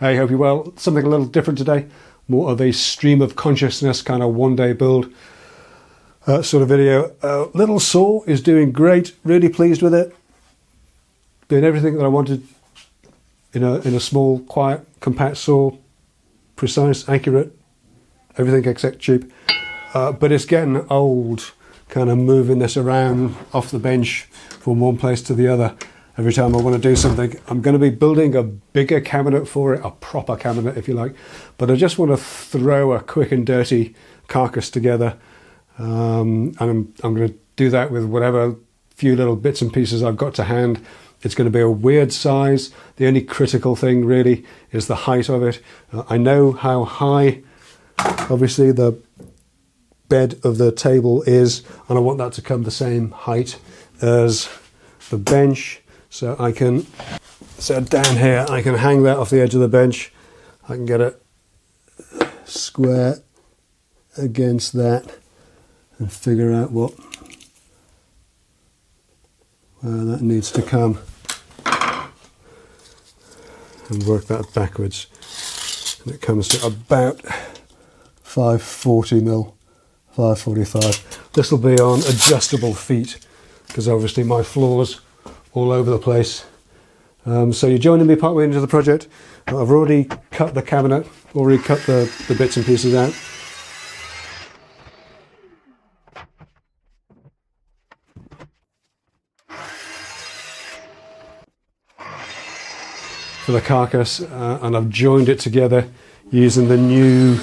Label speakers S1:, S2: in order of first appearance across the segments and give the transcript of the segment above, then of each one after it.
S1: Hey, hope you're well. Something a little different today. More of a stream of consciousness kind of one-day build sort of video. Little saw is doing great. Really pleased with it. Doing everything that I wanted in a small, quiet, compact saw. Precise, accurate, everything except cheap. But it's getting old, kind of moving this around off the bench from one place to the other. Every time I want to do something, I'm going to be building a bigger cabinet for it, a proper cabinet if you like, but I just want to throw a quick and dirty carcass together, and I'm going to do that with whatever few little bits and pieces I've got to hand. It's going to be a weird size. The only critical thing really is the height of it. I know how high obviously the bed of the table is, and I want that to come the same height as the bench. So I can, down here, I can hang that off the edge of the bench. I can get it square against that and figure out where that needs to come and work that backwards. And it comes to about 540 mil, 545. This will be on adjustable feet because obviously my floor's all over the place. So you're joining me partway into the project. I've already cut the cabinet, already cut the bits and pieces out. For the carcass, and I've joined it together using the new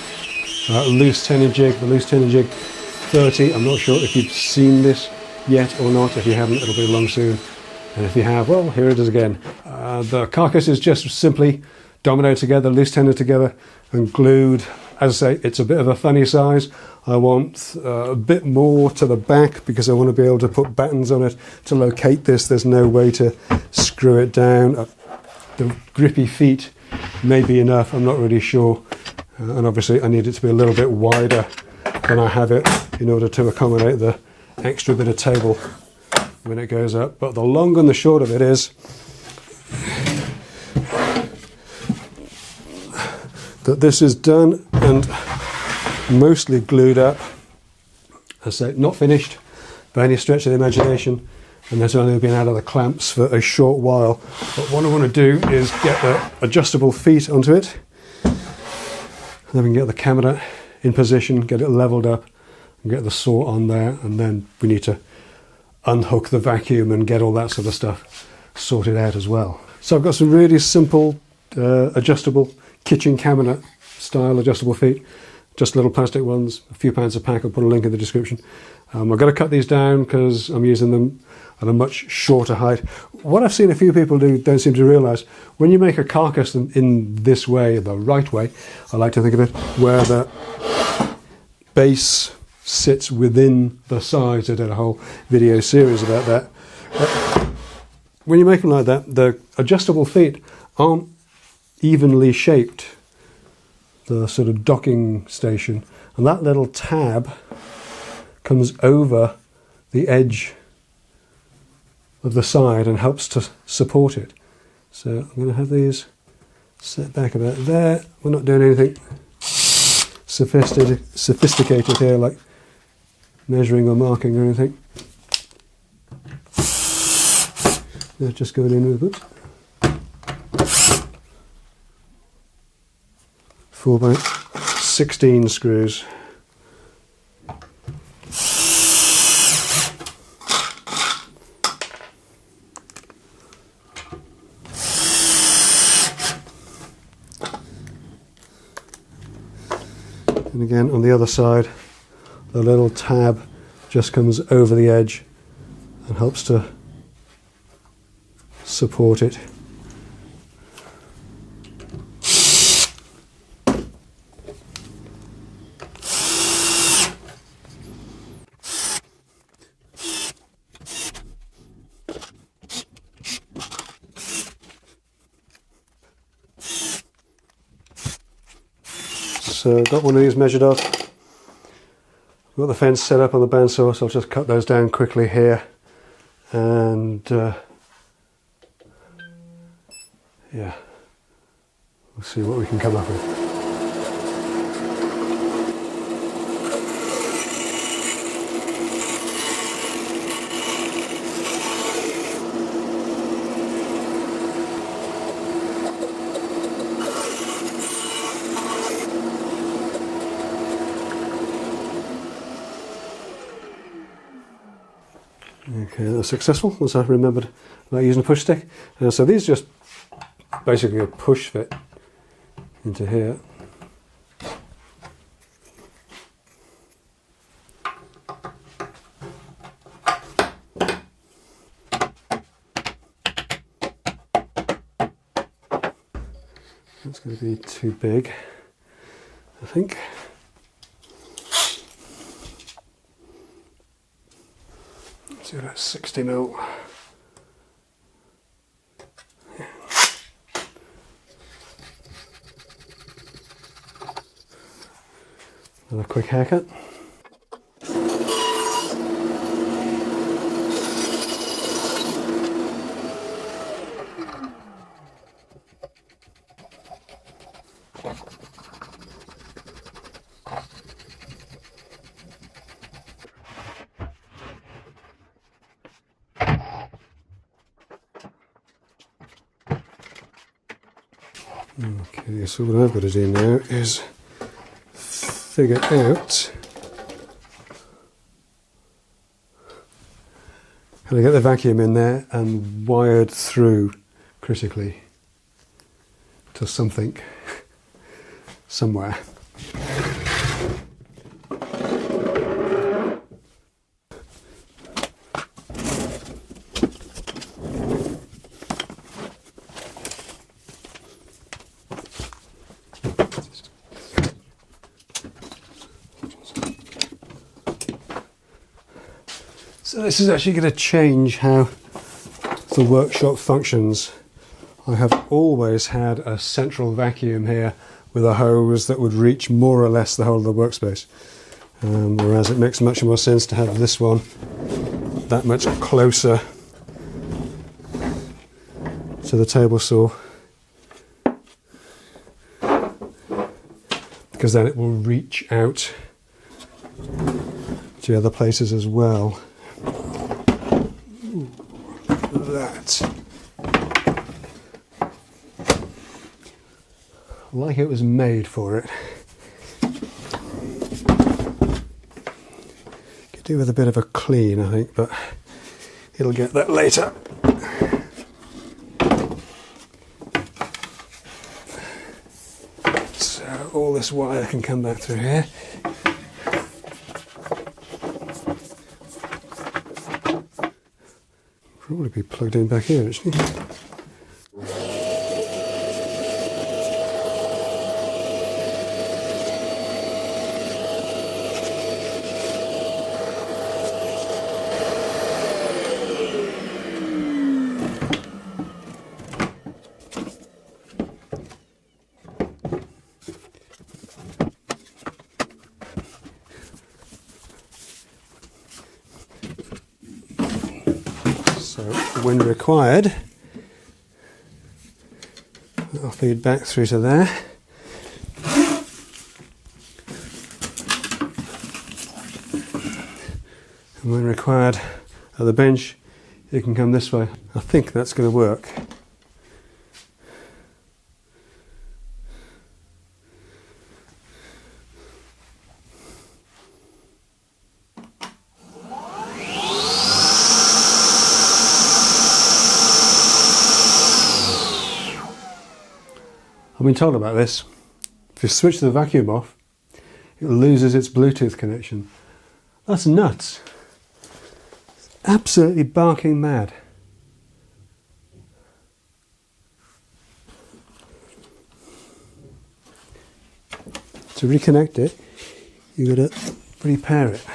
S1: Loose Tenon Jig, the Loose Tenon Jig 30. I'm not sure if you've seen this yet or not. If you haven't, it'll be along soon. And if you have, well, here it is again. The carcass is just simply dominoed together, loose tenon together and glued. As I say, it's a bit of a funny size. I want a bit more to the back because I want to be able to put battens on it to locate this. There's no way to screw it down. The grippy feet may be enough, I'm not really sure. And obviously I need it to be a little bit wider than I have it in order to accommodate the extra bit of table when it goes up. But the long and the short of it is that this is done and mostly glued up. I say not finished by any stretch of the imagination, and there's only been out of the clamps for a short while. But what I want to do is get the adjustable feet onto it, and then we can get the cabinet in position, get it leveled up and get the saw on there, and then we need to unhook the vacuum and get all that sort of stuff sorted out as well. So I've got some really simple adjustable kitchen cabinet style adjustable feet, just little plastic ones, a few pounds a pack. I'll put a link in the description. I've got to cut these down because I'm using them at a much shorter height. What I've seen a few people do, don't seem to realise, when you make a carcass in this way, the right way, I like to think of it, where the base sits within the sides. I did a whole video series about that. When you make them like that, the adjustable feet aren't evenly shaped, the sort of docking station, and that little tab comes over the edge of the side and helps to support it. So I'm going to have these set back about there. We're not doing anything sophisticated here, like measuring or marking or anything. They're just going in with 4x16 screws. And again on the other side, the little tab just comes over the edge and helps to support it. So got one of these measured off. Got the fence set up on the bandsaw, so I'll just cut those down quickly here, and yeah, We'll see what we can come up with. Okay, that was successful once I remembered about using a push stick. So these just basically a push fit into here. That's going to be too big, I think. Let's do that 60mm. Another quick haircut. Okay, so what I've got to do now is figure out how to get the vacuum in there and wired through critically to something somewhere. So this is actually going to change how the workshop functions. I have always had a central vacuum here with a hose that would reach more or less the whole of the workspace, whereas it makes much more sense to have this one that much closer to the table saw, because then it will reach out to other places as well. That, like it was made for it. Could do with a bit of a clean, I think, but it'll get that later. So all this wire can come back through here. Probably be plugged in back here, actually. So when required, I'll feed back through to there. And when required at the bench, it can come this way. I think that's going to work. I've been told about this. If you switch the vacuum off, it loses its Bluetooth connection. That's nuts. It's absolutely barking mad. To reconnect it, you've got to repair it.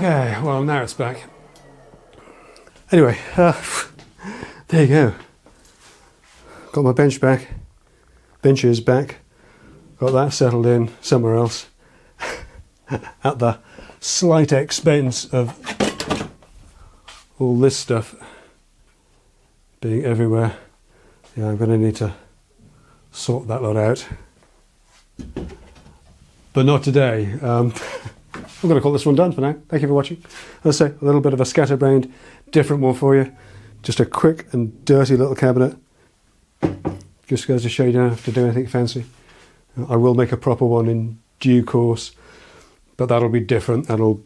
S1: Okay, well now it's back. Anyway, there you go. Got my bench back. Benches back. Got that settled in somewhere else. At the slight expense of all this stuff being everywhere. Yeah, I'm going to need to sort that lot out. But not today. I'm going to call this one done for now. Thank you for watching. As I say, a little bit of a scatterbrained, different one for you. Just a quick and dirty little cabinet. Just goes to show you don't have to do anything fancy. I will make a proper one in due course, but that'll be different. That'll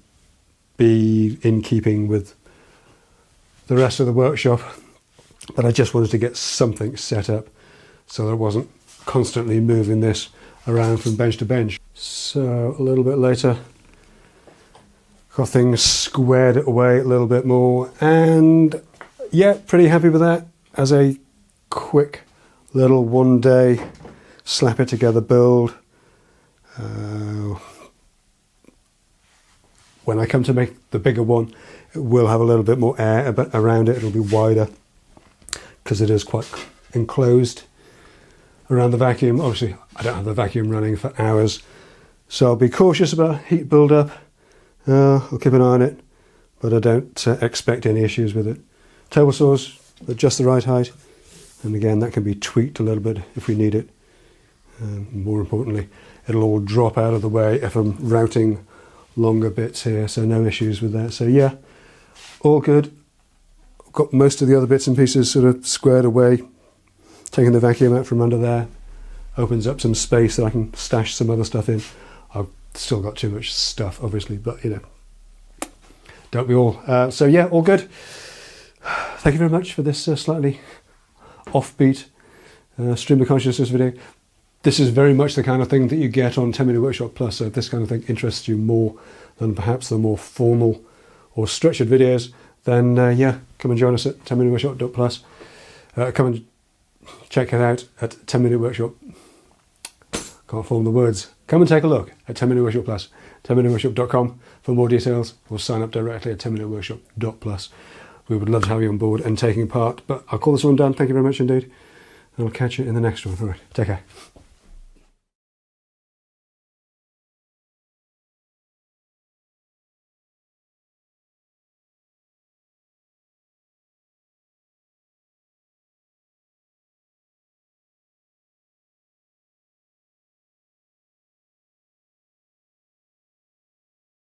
S1: be in keeping with the rest of the workshop. But I just wanted to get something set up so that I wasn't constantly moving this around from bench to bench. So a little bit later, got things squared away a little bit more, and yeah, pretty happy with that as a quick little one day slap it together build. When I come to make the bigger one, it will have a little bit more air around it. It'll be wider because it is quite enclosed around the vacuum. Obviously, I don't have the vacuum running for hours, so I'll be cautious about heat build-up. I'll keep an eye on it, but I don't expect any issues with it. Table saws are just the right height, and again, that can be tweaked a little bit if we need it. More importantly, it'll all drop out of the way if I'm routing longer bits here, so no issues with that. So yeah, all good. I've got most of the other bits and pieces sort of squared away. Taking the vacuum out from under there opens up some space that I can stash some other stuff in. I've still got too much stuff, obviously, but you know, don't we all? So yeah, all good. Thank you very much for this slightly offbeat stream of consciousness video. This is very much the kind of thing that you get on 10 Minute Workshop Plus, so if this kind of thing interests you more than perhaps the more formal or structured videos, then yeah, come and join us at 10minuteworkshop.plus. Come and check it out at 10 Minute Workshop. Can't form the words. Come and take a look at 10 Minute Workshop Plus, 10minuteworkshop.com for more details, or sign up directly at 10minuteworkshop.plus. We would love to have you on board and taking part, but I'll call this one done. Thank you very much indeed, and I'll catch you in the next one. All right, take care.